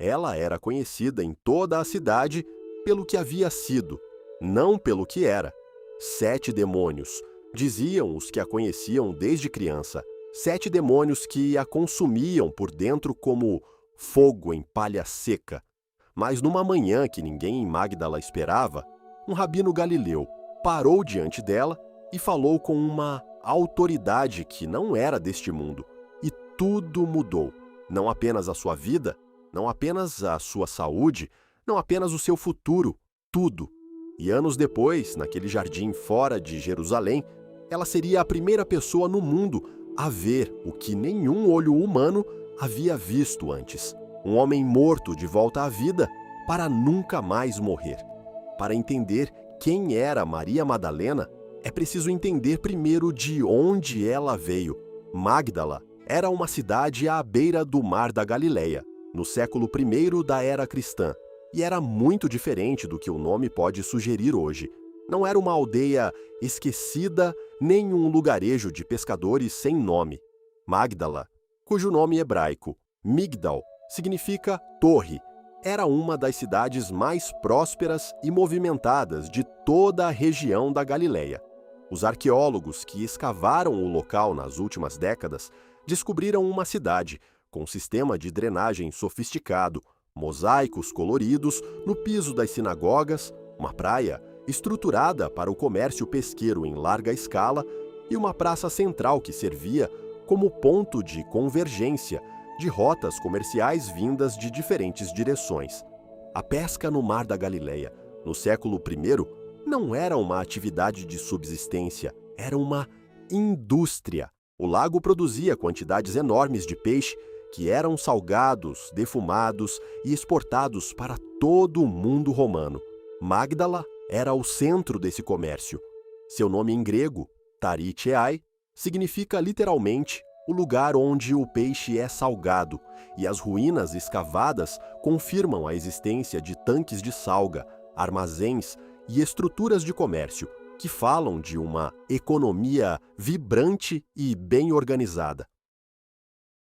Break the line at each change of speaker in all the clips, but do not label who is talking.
Ela era conhecida em toda a cidade pelo que havia sido, não pelo que era. 7 demônios, diziam os que a conheciam desde criança. 7 demônios que a consumiam por dentro como fogo em palha seca. Mas numa manhã que ninguém em Magdala esperava, um rabino galileu parou diante dela e falou com uma autoridade que não era deste mundo. E tudo mudou. Não apenas a sua vida, não apenas a sua saúde, não apenas o seu futuro, tudo. E anos depois, naquele jardim fora de Jerusalém, ela seria a primeira pessoa no mundo a ver o que nenhum olho humano havia visto antes. Um homem morto de volta à vida para nunca mais morrer. Para entender quem era Maria Madalena, é preciso entender primeiro de onde ela veio. Magdala era uma cidade à beira do mar da Galileia, no século I da era cristã, e era muito diferente do que o nome pode sugerir hoje. Não era uma aldeia esquecida, nem um lugarejo de pescadores sem nome. Magdala, cujo nome hebraico, Migdal, significa torre, era uma das cidades mais prósperas e movimentadas de toda a região da Galileia. Os arqueólogos que escavaram o local nas últimas décadas descobriram uma cidade com sistema de drenagem sofisticado, mosaicos coloridos no piso das sinagogas, uma praia estruturada para o comércio pesqueiro em larga escala e uma praça central que servia como ponto de convergência de rotas comerciais vindas de diferentes direções. A pesca no Mar da Galileia, no século I, não era uma atividade de subsistência, era uma indústria. O lago produzia quantidades enormes de peixe que eram salgados, defumados e exportados para todo o mundo romano. Magdala era o centro desse comércio. Seu nome em grego, Tariteai, significa literalmente o lugar onde o peixe é salgado, e as ruínas escavadas confirmam a existência de tanques de salga, armazéns e estruturas de comércio que falam de uma economia vibrante e bem organizada.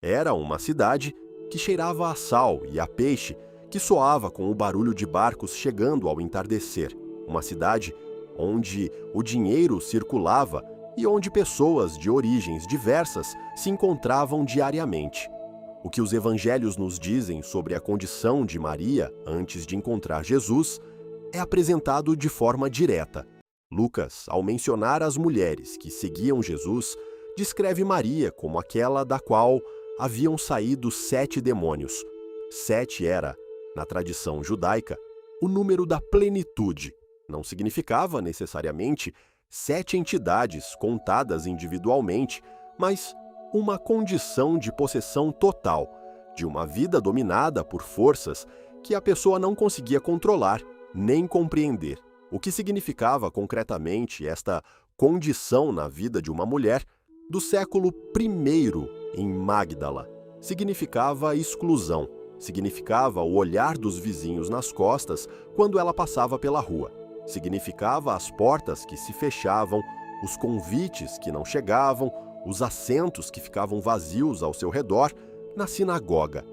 Era uma cidade que cheirava a sal e a peixe, que soava com o barulho de barcos chegando ao entardecer. Uma cidade onde o dinheiro circulava e onde pessoas de origens diversas se encontravam diariamente. O que os evangelhos nos dizem sobre a condição de Maria antes de encontrar Jesus é apresentado de forma direta. Lucas, ao mencionar as mulheres que seguiam Jesus, descreve Maria como aquela da qual haviam saído 7 demônios. 7 era, na tradição judaica, o número da plenitude. Não significava necessariamente 7 entidades contadas individualmente, mas uma condição de possessão total, de uma vida dominada por forças que a pessoa não conseguia controlar nem compreender. O que significava concretamente esta condição na vida de uma mulher do século I em Magdala? Significava exclusão, significava o olhar dos vizinhos nas costas quando ela passava pela rua. Significava as portas que se fechavam, os convites que não chegavam, os assentos que ficavam vazios ao seu redor na sinagoga.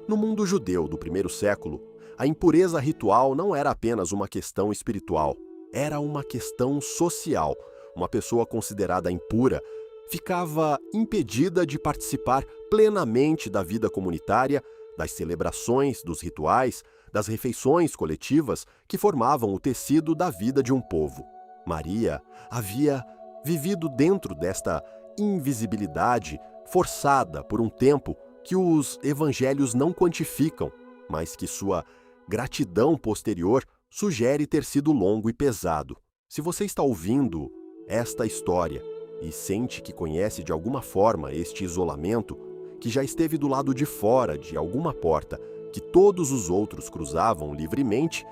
No mundo judeu do primeiro século, a impureza ritual não era apenas uma questão espiritual, era uma questão social. Uma pessoa considerada impura ficava impedida de participar plenamente da vida comunitária, das celebrações, dos rituais, das refeições coletivas que formavam o tecido da vida de um povo. Maria havia vivido dentro desta invisibilidade forçada por um tempo que os evangelhos não quantificam, mas que sua gratidão posterior sugere ter sido longo e pesado. Se você está ouvindo esta história e sente que conhece de alguma forma este isolamento, que já esteve do lado de fora de alguma porta que todos os outros cruzavam livremente,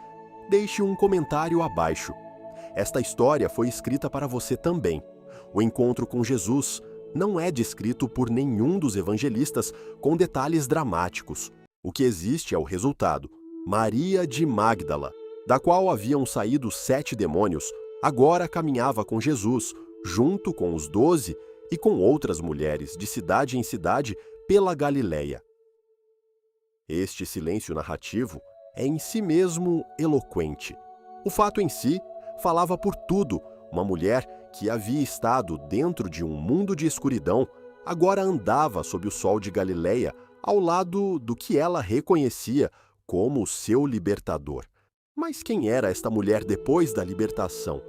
deixe um comentário abaixo. Esta história foi escrita para você também. O encontro com Jesus não é descrito por nenhum dos evangelistas com detalhes dramáticos. O que existe é o resultado. Maria de Magdala, da qual haviam saído 7 demônios, agora caminhava com Jesus, junto com os 12 e com outras mulheres de cidade em cidade pela Galileia. Este silêncio narrativo é em si mesmo eloquente. O fato em si falava por tudo. Uma mulher que havia estado dentro de um mundo de escuridão, agora andava sob o sol de Galileia, ao lado do que ela reconhecia como seu libertador. Mas quem era esta mulher depois da libertação?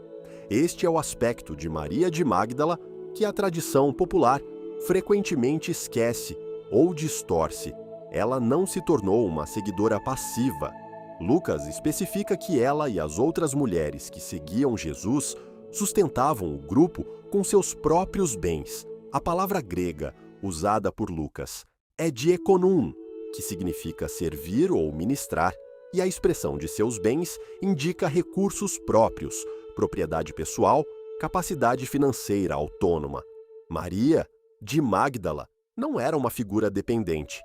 Este é o aspecto de Maria de Magdala que a tradição popular frequentemente esquece ou distorce. Ela não se tornou uma seguidora passiva. Lucas especifica que ela e as outras mulheres que seguiam Jesus sustentavam o grupo com seus próprios bens. A palavra grega usada por Lucas é diakonon, que significa servir ou ministrar, e a expressão de seus bens indica recursos próprios, propriedade pessoal, capacidade financeira autônoma. Maria de Magdala não era uma figura dependente.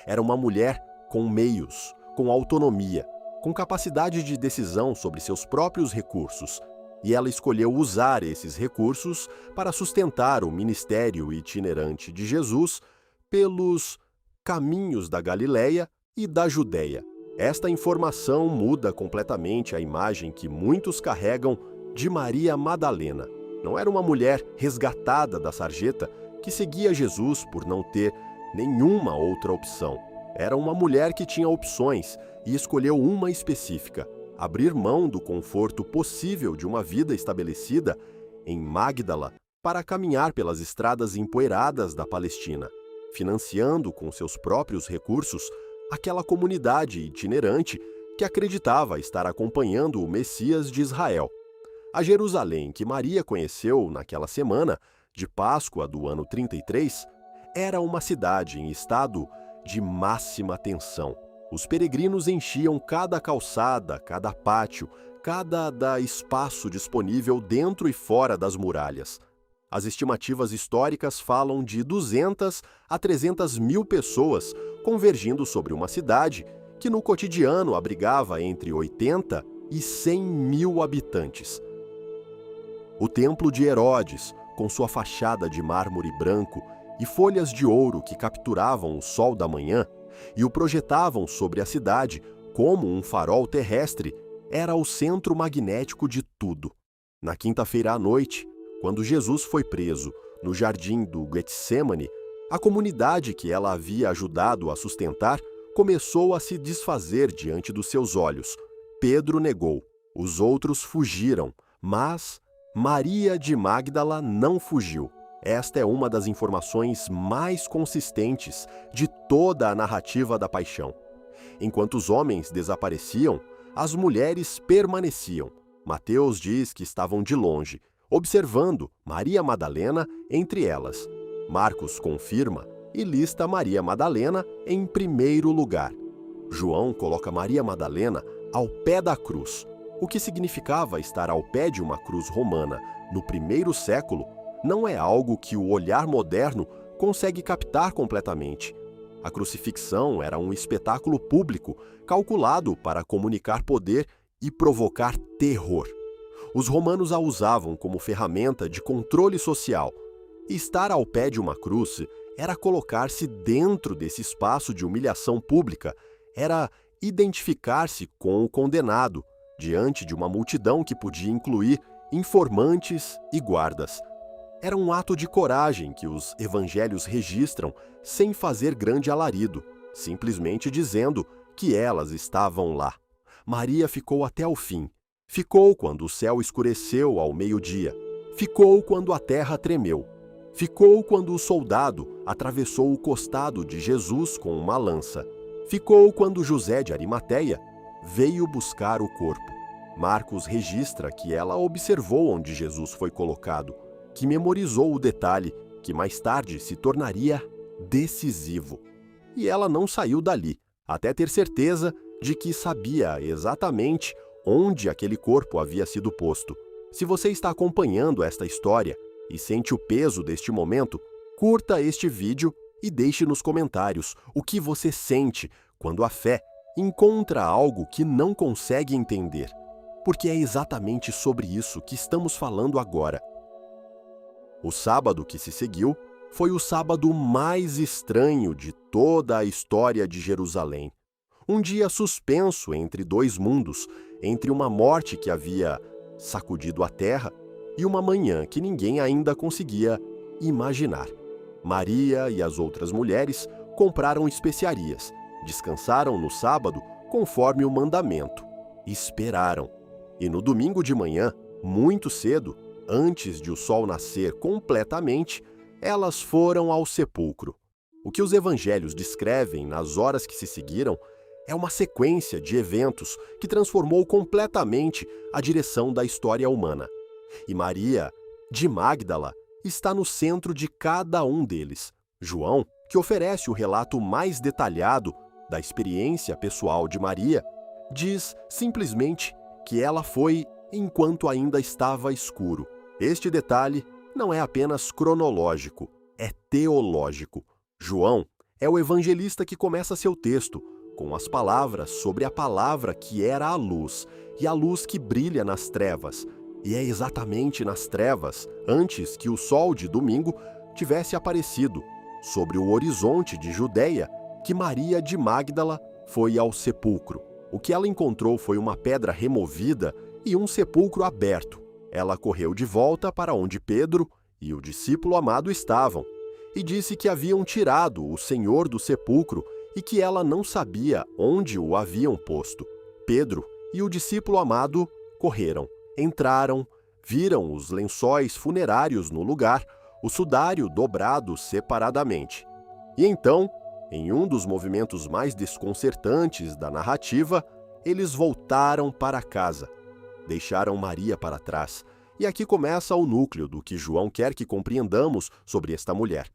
Era uma mulher com meios, com autonomia, com capacidade de decisão sobre seus próprios recursos, e ela escolheu usar esses recursos para sustentar o ministério itinerante de Jesus pelos caminhos da Galileia e da Judéia. Esta informação muda completamente a imagem que muitos carregam de Maria Madalena. Não era uma mulher resgatada da sarjeta que seguia Jesus por não ter nenhuma outra opção. Era uma mulher que tinha opções e escolheu uma específica: abrir mão do conforto possível de uma vida estabelecida em Magdala para caminhar pelas estradas empoeiradas da Palestina, financiando com seus próprios recursos aquela comunidade itinerante que acreditava estar acompanhando o Messias de Israel. A Jerusalém que Maria conheceu naquela semana de Páscoa do ano 33 era uma cidade em estado de máxima tensão. Os peregrinos enchiam cada calçada, cada pátio, cada espaço disponível dentro e fora das muralhas. As estimativas históricas falam de 200 a 300 mil pessoas convergindo sobre uma cidade que no cotidiano abrigava entre 80 e 100 mil habitantes. O templo de Herodes, com sua fachada de mármore branco e folhas de ouro que capturavam o sol da manhã e o projetavam sobre a cidade como um farol terrestre, era o centro magnético de tudo. Na quinta-feira à noite, quando Jesus foi preso no jardim do Getsêmani, a comunidade que ela havia ajudado a sustentar começou a se desfazer diante dos seus olhos. Pedro negou, os outros fugiram, mas Maria de Magdala não fugiu. Esta é uma das informações mais consistentes de toda a narrativa da paixão. Enquanto os homens desapareciam, as mulheres permaneciam. Mateus diz que estavam de longe, observando Maria Madalena entre elas. Marcos confirma e lista Maria Madalena em primeiro lugar. João coloca Maria Madalena ao pé da cruz. O que significava estar ao pé de uma cruz romana no primeiro século não é algo que o olhar moderno consegue captar completamente. A crucifixão era um espetáculo público calculado para comunicar poder e provocar terror. Os romanos a usavam como ferramenta de controle social. E estar ao pé de uma cruz era colocar-se dentro desse espaço de humilhação pública, era identificar-se com o condenado, diante de uma multidão que podia incluir informantes e guardas. Era um ato de coragem que os evangelhos registram sem fazer grande alarido, simplesmente dizendo que elas estavam lá. Maria ficou até o fim. Ficou quando o céu escureceu ao meio-dia. Ficou quando a terra tremeu. Ficou quando o soldado atravessou o costado de Jesus com uma lança. Ficou quando José de Arimateia veio buscar o corpo. Marcos registra que ela observou onde Jesus foi colocado, que memorizou o detalhe que mais tarde se tornaria decisivo. E ela não saiu dali, até ter certeza de que sabia exatamente onde aquele corpo havia sido posto. Se você está acompanhando esta história e sente o peso deste momento, curta este vídeo e deixe nos comentários o que você sente quando a fé encontra algo que não consegue entender. Porque é exatamente sobre isso que estamos falando agora. O sábado que se seguiu foi o sábado mais estranho de toda a história de Jerusalém. Um dia suspenso entre dois mundos, entre uma morte que havia sacudido a terra e uma manhã que ninguém ainda conseguia imaginar. Maria e as outras mulheres compraram especiarias, descansaram no sábado conforme o mandamento, esperaram. E no domingo de manhã, muito cedo, antes de o sol nascer completamente, elas foram ao sepulcro. O que os evangelhos descrevem nas horas que se seguiram é uma sequência de eventos que transformou completamente a direção da história humana. E Maria, de Magdala, está no centro de cada um deles. João, que oferece o relato mais detalhado da experiência pessoal de Maria, diz simplesmente que ela foi enquanto ainda estava escuro. Este detalhe não é apenas cronológico, é teológico. João é o evangelista que começa seu texto com as palavras sobre a palavra que era a luz e a luz que brilha nas trevas. E é exatamente nas trevas, antes que o sol de domingo tivesse aparecido sobre o horizonte de Judeia, que Maria de Magdala foi ao sepulcro. O que ela encontrou foi uma pedra removida e um sepulcro aberto. Ela correu de volta para onde Pedro e o discípulo amado estavam e disse que haviam tirado o Senhor do sepulcro e que ela não sabia onde o haviam posto. Pedro e o discípulo amado correram, entraram, viram os lençóis funerários no lugar, o sudário dobrado separadamente. E então, em um dos movimentos mais desconcertantes da narrativa, eles voltaram para casa. Deixaram Maria para trás. E aqui começa o núcleo do que João quer que compreendamos sobre esta mulher.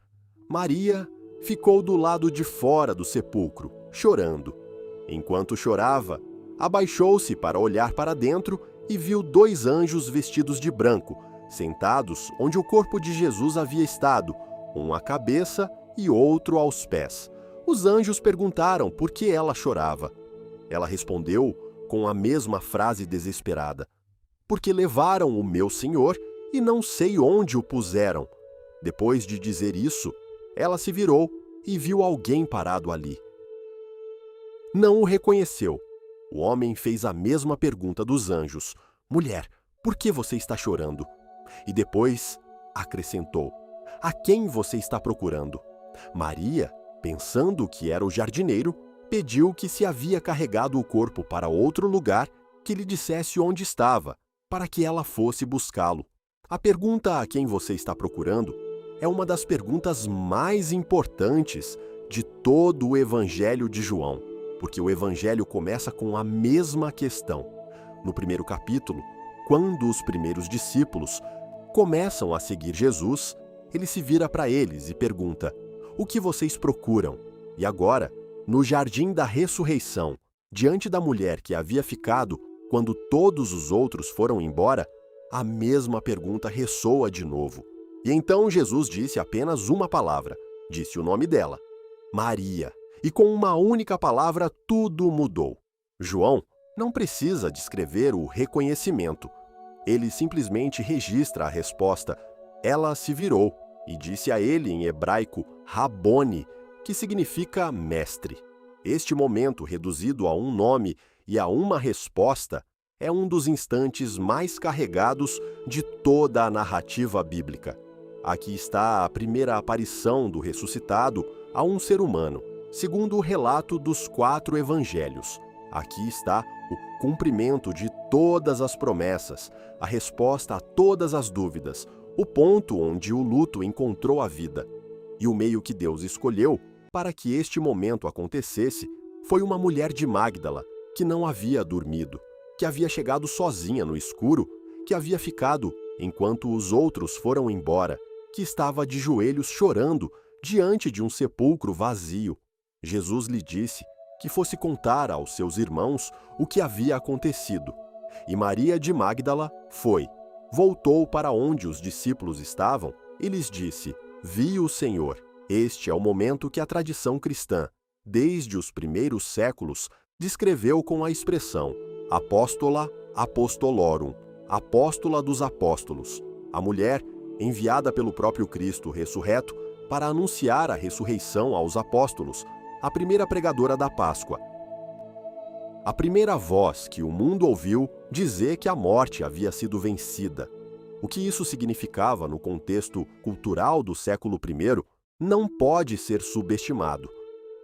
Maria ficou do lado de fora do sepulcro, chorando. Enquanto chorava, abaixou-se para olhar para dentro e viu 2 anjos vestidos de branco, sentados onde o corpo de Jesus havia estado, um à cabeça e outro aos pés. Os anjos perguntaram por que ela chorava. Ela respondeu com a mesma frase desesperada: porque levaram o meu Senhor e não sei onde o puseram. Depois de dizer isso, ela se virou e viu alguém parado ali. Não o reconheceu. O homem fez a mesma pergunta dos anjos: mulher, por que você está chorando? E depois acrescentou: a quem você está procurando? Maria, pensando que era o jardineiro, pediu que se havia carregado o corpo para outro lugar, que lhe dissesse onde estava, para que ela fosse buscá-lo. A pergunta a quem você está procurando é uma das perguntas mais importantes de todo o Evangelho de João, porque o Evangelho começa com a mesma questão. No primeiro capítulo, quando os primeiros discípulos começam a seguir Jesus, ele se vira para eles e pergunta: o que vocês procuram? E agora, no jardim da ressurreição, diante da mulher que havia ficado quando todos os outros foram embora, a mesma pergunta ressoa de novo. E então Jesus disse apenas uma palavra, disse o nome dela, Maria. E com uma única palavra tudo mudou. João não precisa descrever o reconhecimento. Ele simplesmente registra a resposta. Ela se virou e disse a ele em hebraico Rabone, que significa mestre. Este momento reduzido a um nome e a uma resposta é um dos instantes mais carregados de toda a narrativa bíblica. Aqui está a primeira aparição do ressuscitado a um ser humano, segundo o relato dos 4 evangelhos. Aqui está o cumprimento de todas as promessas, a resposta a todas as dúvidas, o ponto onde o luto encontrou a vida. E o meio que Deus escolheu para que este momento acontecesse foi uma mulher de Magdala, que não havia dormido, que havia chegado sozinha no escuro, que havia ficado enquanto os outros foram embora, que estava de joelhos chorando diante de um sepulcro vazio. Jesus lhe disse que fosse contar aos seus irmãos o que havia acontecido. E Maria de Magdala foi, voltou para onde os discípulos estavam e lhes disse: vi o Senhor. Este é o momento que a tradição cristã, desde os primeiros séculos, descreveu com a expressão apóstola apostolorum, apóstola dos apóstolos. A mulher, enviada pelo próprio Cristo ressurreto para anunciar a ressurreição aos apóstolos, a primeira pregadora da Páscoa. A primeira voz que o mundo ouviu dizer que a morte havia sido vencida. O que isso significava no contexto cultural do século I não pode ser subestimado.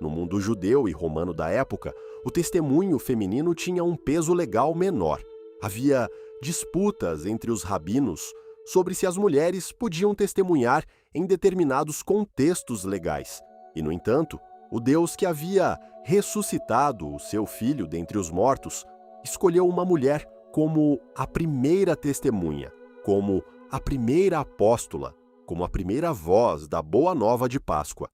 No mundo judeu e romano da época, o testemunho feminino tinha um peso legal menor. Havia disputas entre os rabinos sobre se as mulheres podiam testemunhar em determinados contextos legais. E, no entanto, o Deus que havia ressuscitado o seu filho dentre os mortos escolheu uma mulher como a primeira testemunha, como a primeira apóstola, como a primeira voz da Boa Nova de Páscoa.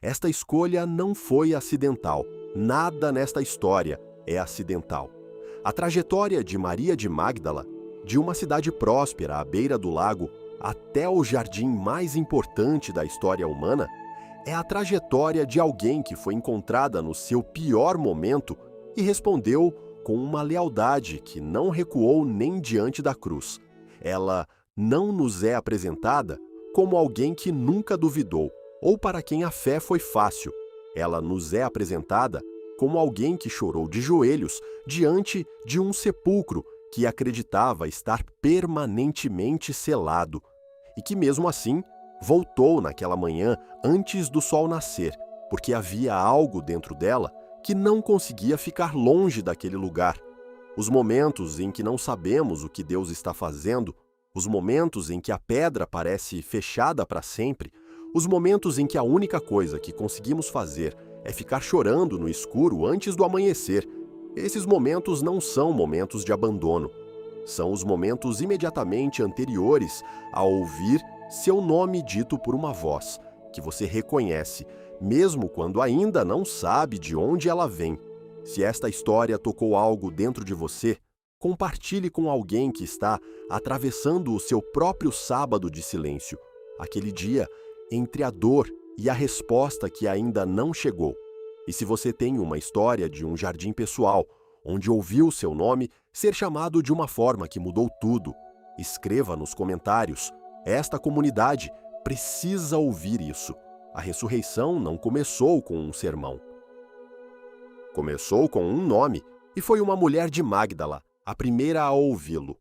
Esta escolha não foi acidental. Nada nesta história é acidental. A trajetória de Maria de Magdala, de uma cidade próspera à beira do lago até o jardim mais importante da história humana, é a trajetória de alguém que foi encontrada no seu pior momento e respondeu com uma lealdade que não recuou nem diante da cruz. Ela não nos é apresentada como alguém que nunca duvidou, ou para quem a fé foi fácil. Ela nos é apresentada como alguém que chorou de joelhos diante de um sepulcro que acreditava estar permanentemente selado, e que mesmo assim voltou naquela manhã antes do sol nascer, porque havia algo dentro dela que não conseguia ficar longe daquele lugar. Os momentos em que não sabemos o que Deus está fazendo, os momentos em que a pedra parece fechada para sempre, os momentos em que a única coisa que conseguimos fazer é ficar chorando no escuro antes do amanhecer, esses momentos não são momentos de abandono. São os momentos imediatamente anteriores a ouvir seu nome dito por uma voz, que você reconhece, mesmo quando ainda não sabe de onde ela vem. Se esta história tocou algo dentro de você, compartilhe com alguém que está atravessando o seu próprio sábado de silêncio, aquele dia entre a dor e a resposta que ainda não chegou. E se você tem uma história de um jardim pessoal, onde ouviu seu nome ser chamado de uma forma que mudou tudo, escreva nos comentários. Esta comunidade precisa ouvir isso. A ressurreição não começou com um sermão. Começou com um nome, e foi uma mulher de Magdala, a primeira a ouvi-lo.